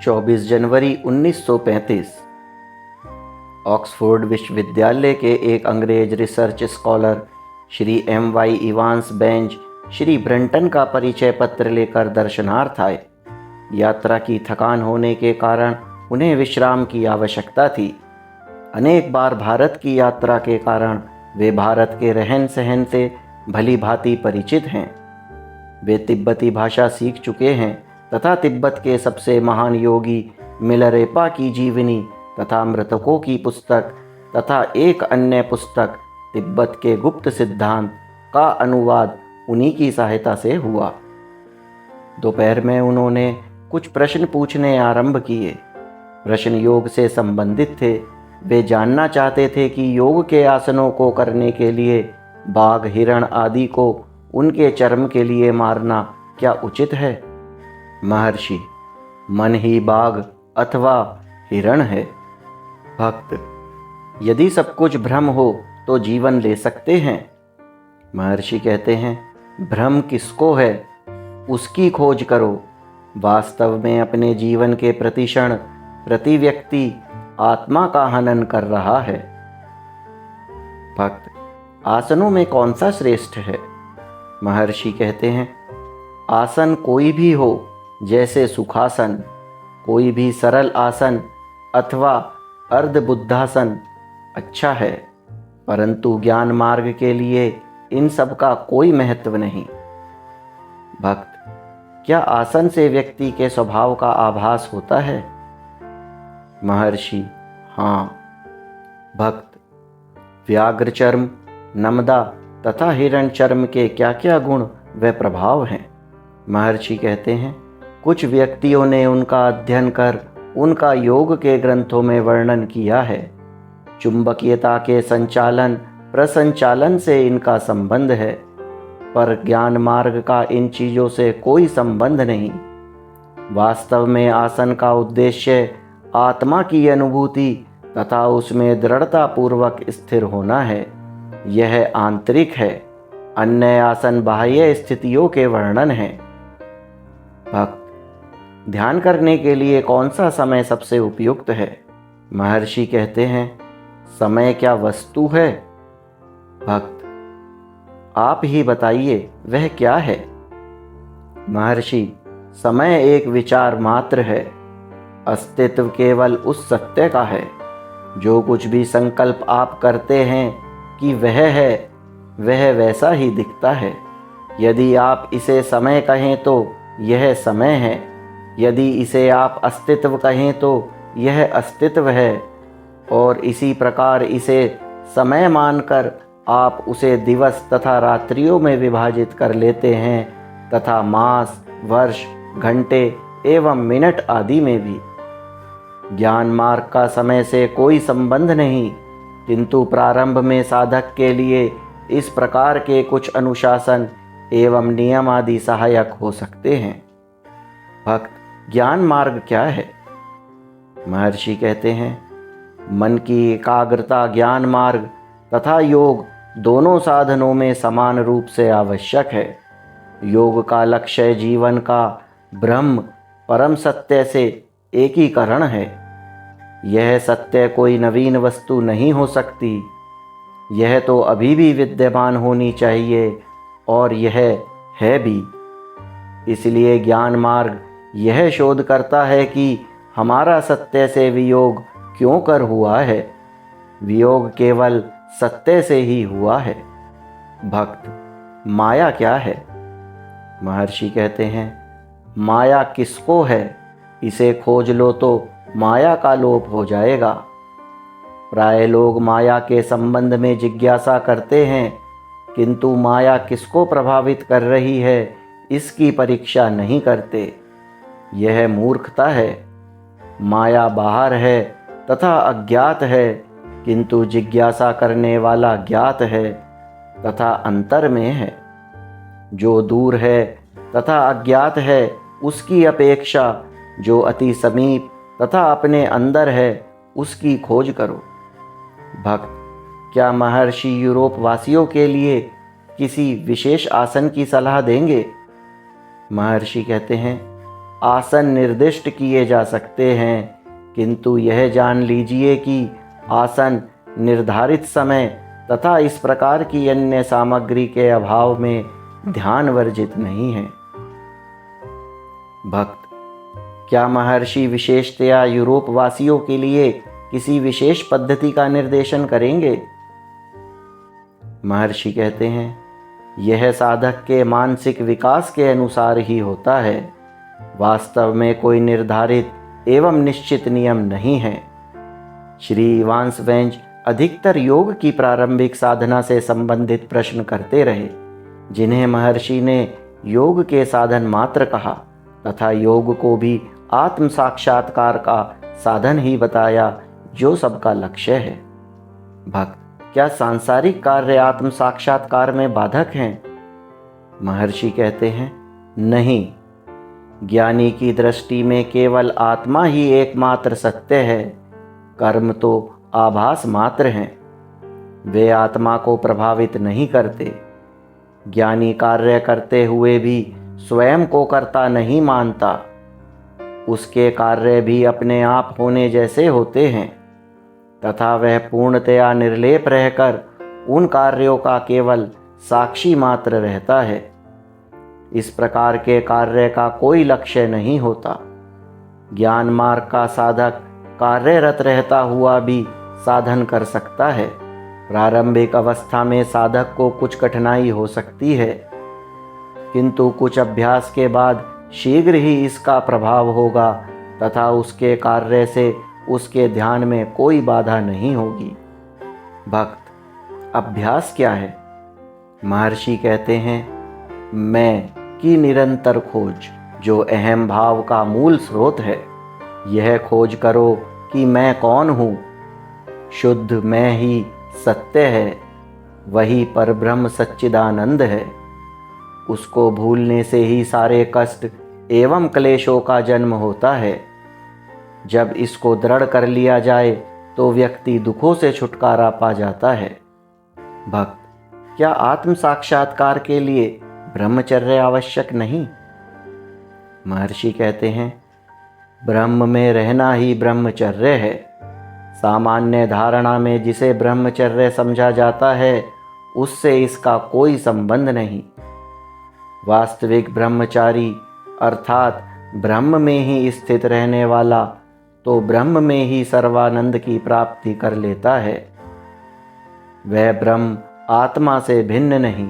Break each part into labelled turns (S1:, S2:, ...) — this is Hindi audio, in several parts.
S1: 24 जनवरी 1935। ऑक्सफोर्ड विश्वविद्यालय के एक अंग्रेज research scholar Shri M.Y. Evans Benz Shri Brunton का परिचय पत्र लेकर दर्शनार्थ आए। यात्रा की थकान होने के कारण उन्हें विश्राम की आवश्यकता थी। अनेक बार भारत की यात्रा के कारण वे भारत के रहन सहन से भली भांति परिचित हैं। वे तिब्बती भाषा सीख चुके हैं तथा तिब्बत के सबसे महान योगी मिलरेपा की जीवनी तथा मृतकों की पुस्तक तथा एक अन्य पुस्तक तिब्बत के गुप्त सिद्धांत का अनुवाद उन्हीं की सहायता से हुआ। दोपहर में उन्होंने कुछ प्रश्न पूछने आरंभ किए। प्रश्न योग से संबंधित थे। वे जानना चाहते थे कि योग के आसनों को करने के लिए बाघ, हिरण आदि को उनके चर्म के लिए मारना क्या उचित है। महर्षि, मन ही बाघ अथवा हिरण है। भक्त, यदि सब कुछ भ्रम हो तो जीवन ले सकते हैं। महर्षि कहते हैं, भ्रम किसको है, उसकी खोज करो। वास्तव में अपने जीवन के प्रति क्षण प्रति व्यक्ति आत्मा का हनन कर रहा है। भक्त, आसनों में कौन सा श्रेष्ठ है। महर्षि कहते हैं, आसन कोई भी हो, जैसे सुखासन, कोई भी सरल आसन अथवा अर्धबुद्धासन अच्छा है, परंतु ज्ञान मार्ग के लिए इन सब का कोई महत्व नहीं। भक्त, क्या आसन से व्यक्ति के स्वभाव का आभास होता है। महर्षि, हाँ। भक्त, व्याघ्र चर्म, नमदा तथा हिरण चर्म के क्या क्या गुण व प्रभाव हैं। महर्षि कहते हैं, कुछ व्यक्तियों ने उनका अध्ययन कर उनका योग के ग्रंथों में वर्णन किया है। चुंबकीयता के संचालन प्रसंचालन से इनका संबंध है, पर ज्ञान मार्ग का इन चीज़ों से कोई संबंध नहीं। वास्तव में आसन का उद्देश्य आत्मा की अनुभूति तथा उसमें दृढ़तापूर्वक स्थिर होना है। यह आंतरिक है। अन्य आसन बाह्य स्थितियों के वर्णन है। भक्त, ध्यान करने के लिए कौन सा समय सबसे उपयुक्त है। महर्षि कहते हैं, समय क्या वस्तु है। भक्त, आप ही बताइए वह क्या है। महर्षि, समय एक विचार मात्र है। अस्तित्व केवल उस सत्य का है। जो कुछ भी संकल्प आप करते हैं कि वह है, वह वैसा ही दिखता है। यदि आप इसे समय कहें तो यह समय है। यदि इसे आप अस्तित्व कहें तो यह अस्तित्व है। और इसी प्रकार इसे समय मानकर आप उसे दिवस तथा रात्रियों में विभाजित कर लेते हैं तथा मास, वर्ष, घंटे एवं मिनट आदि में भी। ज्ञान मार्ग का समय से कोई संबंध नहीं, किंतु प्रारंभ में साधक के लिए इस प्रकार के कुछ अनुशासन एवं नियम आदि सहायक हो सकते हैं। भक्त, ज्ञान मार्ग क्या है। महर्षि कहते हैं, मन की एकाग्रता ज्ञान मार्ग तथा योग दोनों साधनों में समान रूप से आवश्यक है। योग का लक्ष्य जीवन का ब्रह्म परम सत्य से एकीकरण है। यह सत्य कोई नवीन वस्तु नहीं हो सकती। यह तो अभी भी विद्यमान होनी चाहिए और यह है भी। इसलिए ज्ञान मार्ग यह शोध करता है कि हमारा सत्य से वियोग क्यों कर हुआ है। वियोग केवल सत्य से ही हुआ है। भक्त, माया क्या है। महर्षि कहते हैं, माया किसको है, इसे खोज लो तो माया का लोप हो जाएगा। प्राय लोग माया के संबंध में जिज्ञासा करते हैं, किंतु माया किसको प्रभावित कर रही है इसकी परीक्षा नहीं करते। यह मूर्खता है। माया बाहर है तथा अज्ञात है, किंतु जिज्ञासा करने वाला ज्ञात है तथा अंतर में है। जो दूर है तथा अज्ञात है उसकी अपेक्षा जो अति समीप तथा अपने अंदर है उसकी खोज करो। भक्त, क्या महर्षि यूरोप वासियों के लिए किसी विशेष आसन की सलाह देंगे। महर्षि कहते हैं, आसन निर्दिष्ट किए जा सकते हैं, किंतु यह जान लीजिए कि आसन निर्धारित समय तथा इस प्रकार की अन्य सामग्री के अभाव में ध्यान वर्जित नहीं है। भक्त, क्या महर्षि विशेषतया यूरोप वासियों के लिए किसी विशेष पद्धति का निर्देशन करेंगे? महर्षि कहते हैं, यह साधक के मानसिक विकास के अनुसार ही होता है। वास्तव में कोई निर्धारित एवं निश्चित नियम नहीं है। श्री वांसवेंज अधिकतर योग की प्रारंभिक साधना से संबंधित प्रश्न करते रहे, जिन्हें महर्षि ने योग के साधन मात्र कहा तथा योग को भी आत्म साक्षात्कार का साधन ही बताया, जो सबका लक्ष्य है। भक्त, क्या सांसारिक कार्य आत्म साक्षात्कार में बाधक हैं? महर्षि कहते हैं, नहीं। ज्ञानी की दृष्टि में केवल आत्मा ही एकमात्र सत्य है। कर्म तो आभास मात्र हैं, वे आत्मा को प्रभावित नहीं करते। ज्ञानी कार्य करते हुए भी स्वयं को कर्ता नहीं मानता। उसके कार्य भी अपने आप होने जैसे होते हैं तथा वह पूर्णतया निर्लेप रहकर उन कार्यों का केवल साक्षी मात्र रहता है। इस प्रकार के कार्य का कोई लक्ष्य नहीं होता। ज्ञान मार्ग का साधक कार्यरत रहता हुआ भी साधन कर सकता है। प्रारंभिक अवस्था में साधक को कुछ कठिनाई हो सकती है, किंतु कुछ अभ्यास के बाद शीघ्र ही इसका प्रभाव होगा तथा उसके कार्य से उसके ध्यान में कोई बाधा नहीं होगी। भक्त, अभ्यास क्या है? महर्षि कहते हैं, मैं की निरंतर खोज, जो अहम भाव का मूल स्रोत है। यह खोज करो कि मैं कौन हूँ। शुद्ध मैं ही सत्य है, वही परब्रह्म सच्चिदानंद है। उसको भूलने से ही सारे कष्ट एवं क्लेशों का जन्म होता है। जब इसको दृढ़ कर लिया जाए तो व्यक्ति दुखों से छुटकारा पा जाता है। भक्त, क्या आत्म साक्षात्कार के लिए ब्रह्मचर्य आवश्यक नहीं? महर्षि कहते हैं, ब्रह्म में रहना ही ब्रह्मचर्य है। सामान्य धारणा में जिसे ब्रह्मचर्य समझा जाता है, उससे इसका कोई संबंध नहीं। वास्तविक ब्रह्मचारी अर्थात ब्रह्म में ही स्थित रहने वाला तो ब्रह्म में ही सर्वानंद की प्राप्ति कर लेता है। वह ब्रह्म आत्मा से भिन्न नहीं।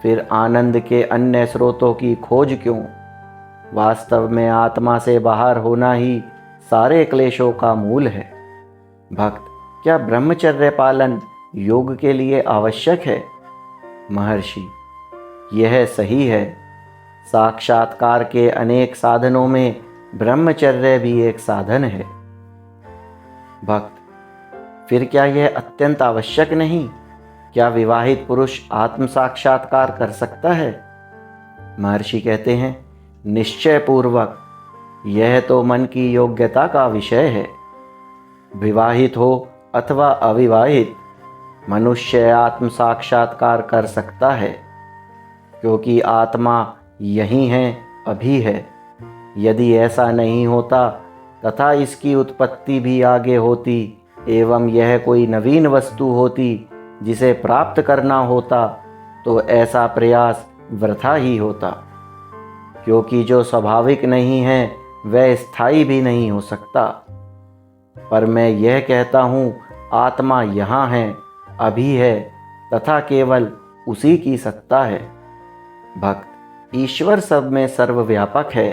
S1: फिर आनंद के अन्य स्रोतों की खोज क्यों? वास्तव में आत्मा से बाहर होना ही सारे क्लेशों का मूल है। भक्त, क्या ब्रह्मचर्य पालन योग के लिए आवश्यक है? महर्षि, यह सही है। साक्षात्कार के अनेक साधनों में ब्रह्मचर्य भी एक साधन है। भक्त, फिर क्या यह अत्यंत आवश्यक नहीं? क्या विवाहित पुरुष आत्म साक्षात्कार कर सकता है? महर्षि कहते हैं, निश्चय पूर्वक। यह तो मन की योग्यता का विषय है। विवाहित हो अथवा अविवाहित, मनुष्य आत्म साक्षात्कार कर सकता है, क्योंकि आत्मा यही है, अभी है। यदि ऐसा नहीं होता तथा इसकी उत्पत्ति भी आगे होती एवं यह कोई नवीन वस्तु होती जिसे प्राप्त करना होता, तो ऐसा प्रयास वृथा ही होता, क्योंकि जो स्वाभाविक नहीं है वह स्थायी भी नहीं हो सकता। पर मैं यह कहता हूँ, आत्मा यहाँ है, अभी है तथा केवल उसी की सत्ता है। भक्त, ईश्वर सब में सर्वव्यापक है,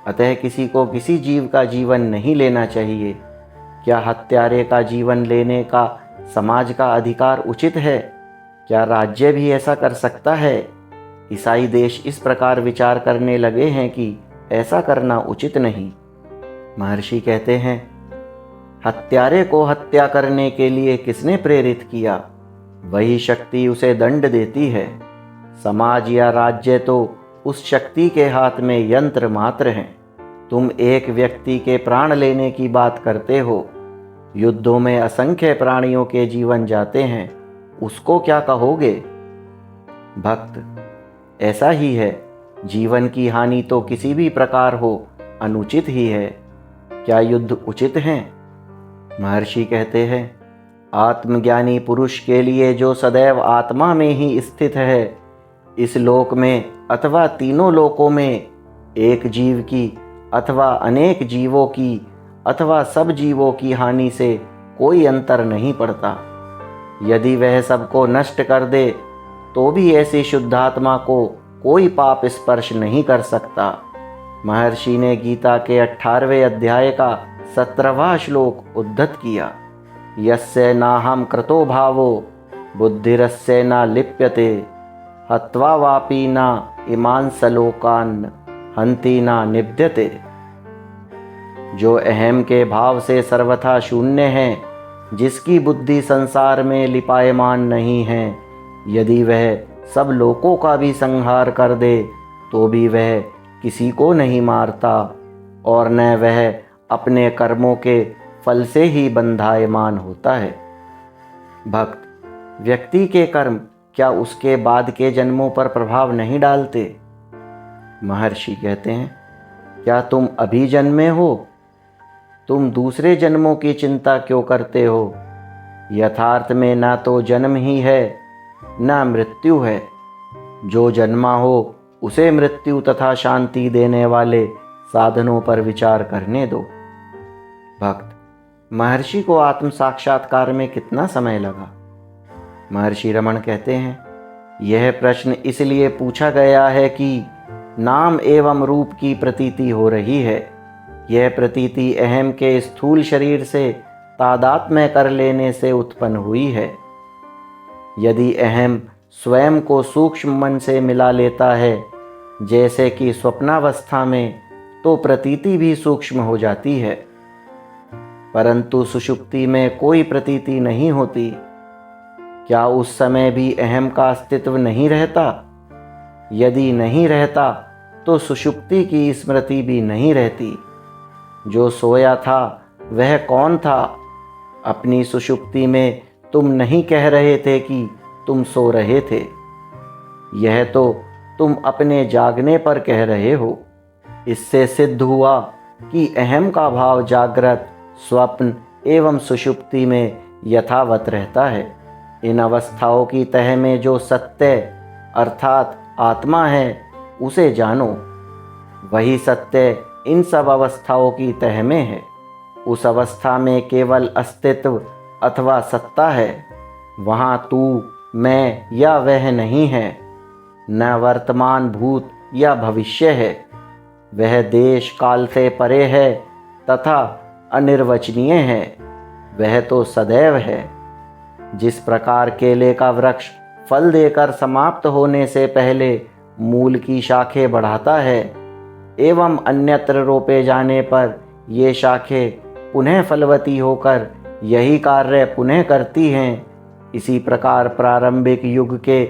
S1: अतः किसी को किसी जीव का जीवन नहीं लेना चाहिए। क्या हत्यारे का जीवन लेने का समाज का अधिकार उचित है? क्या राज्य भी ऐसा कर सकता है? ईसाई देश इस प्रकार विचार करने लगे हैं कि ऐसा करना उचित नहीं। महर्षि कहते हैं, हत्यारे को हत्या करने के लिए किसने प्रेरित किया? वही शक्ति उसे दंड देती है। समाज या राज्य तो उस शक्ति के हाथ में यंत्र मात्र हैं। तुम एक व्यक्ति के प्राण लेने की बात करते हो। युद्धों में असंख्य प्राणियों के जीवन जाते हैं, उसको क्या कहोगे? भक्त, ऐसा ही है। जीवन की हानि तो किसी भी प्रकार हो, अनुचित ही है। क्या युद्ध उचित है? महर्षि कहते हैं, आत्मज्ञानी पुरुष के लिए जो सदैव आत्मा में ही स्थित है, इस लोक में अथवा तीनों लोकों में एक जीव की अथवा अनेक जीवों की अथवा सब जीवों की हानि से कोई अंतर नहीं पड़ता। यदि वह सबको नष्ट कर दे तो भी ऐसी शुद्धात्मा को कोई पाप स्पर्श नहीं कर सकता। महर्षि ने गीता के 18वें अध्याय का 17वां श्लोक उद्धत किया। यस्य नाहं कृतो भावो बुद्धिरस्य न लिप्यते हत्वा वापि न इमान् सलोकान् हन्ति न निबध्यते। जो अहम के भाव से सर्वथा शून्य है, जिसकी बुद्धि संसार में लिपायमान नहीं है, यदि वह सब लोकों का भी संहार कर दे तो भी वह किसी को नहीं मारता और न वह अपने कर्मों के फल से ही बंधायमान होता है। भक्त, व्यक्ति के कर्म क्या उसके बाद के जन्मों पर प्रभाव नहीं डालते? महर्षि कहते हैं, क्या तुम अभी जन्मे हो? तुम दूसरे जन्मों की चिंता क्यों करते हो? यथार्थ में ना तो जन्म ही है ना मृत्यु है। जो जन्मा हो उसे मृत्यु तथा शांति देने वाले साधनों पर विचार करने दो। भक्त, महर्षि को आत्म साक्षात्कार में कितना समय लगा? महर्षि रमण कहते हैं, यह प्रश्न इसलिए पूछा गया है कि नाम एवं रूप की प्रतीति हो रही है। यह प्रतीति अहम के स्थूल शरीर से तादात्म्य कर लेने से उत्पन्न हुई है। यदि अहम स्वयं को सूक्ष्म मन से मिला लेता है, जैसे कि स्वप्नावस्था में, तो प्रतीति भी सूक्ष्म हो जाती है, परंतु सुषुप्ति में कोई प्रतीति नहीं होती। क्या उस समय भी अहम का अस्तित्व नहीं रहता? यदि नहीं रहता तो सुषुप्ति की स्मृति भी नहीं रहती। जो सोया था वह कौन था? अपनी सुषुप्ति में तुम नहीं कह रहे थे कि तुम सो रहे थे, यह तो तुम अपने जागने पर कह रहे हो। इससे सिद्ध हुआ कि अहम का भाव जागृत, स्वप्न एवं सुषुप्ति में यथावत रहता है। इन अवस्थाओं की तह में जो सत्य अर्थात आत्मा है, उसे जानो। वही सत्य इन सब अवस्थाओं की तह में है। उस अवस्था में केवल अस्तित्व अथवा सत्ता है। वहाँ तू, मैं या वह नहीं है, न वर्तमान भूत या भविष्य है। वह देश काल से परे है तथा अनिर्वचनीय है। वह तो सदैव है। जिस प्रकार केले का वृक्ष फल देकर समाप्त होने से पहले मूल की शाखें बढ़ाता है एवं अन्यत्र रोपे जाने पर ये शाखें पुनः फलवती होकर यही कार्य पुनः करती हैं, इसी प्रकार प्रारंभिक युग के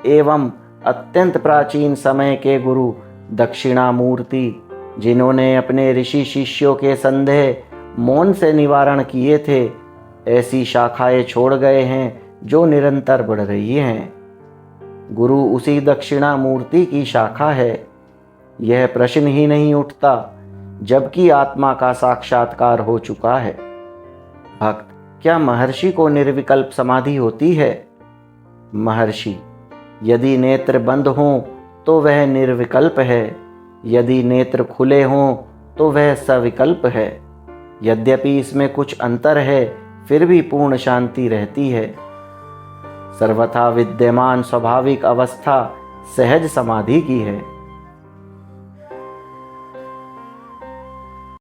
S1: एवं अत्यंत प्राचीन समय के गुरु दक्षिणामूर्ति, जिन्होंने अपने ऋषि शिष्यों के संदेह मौन से निवारण किए थे, ऐसी शाखाएं छोड़ गए हैं जो निरंतर बढ़ रही हैं। गुरु उसी दक्षिणामूर्ति की शाखा है। यह प्रश्न ही नहीं उठता, जबकि आत्मा का साक्षात्कार हो चुका है। भक्त, क्या महर्षि को निर्विकल्प समाधि होती है? महर्षि, यदि नेत्र बंद हों तो वह निर्विकल्प है, यदि नेत्र खुले हों तो वह सविकल्प है। यद्यपि इसमें कुछ अंतर है, फिर भी पूर्ण शांति रहती है। सर्वथा विद्यमान स्वाभाविक अवस्था सहज समाधि की है।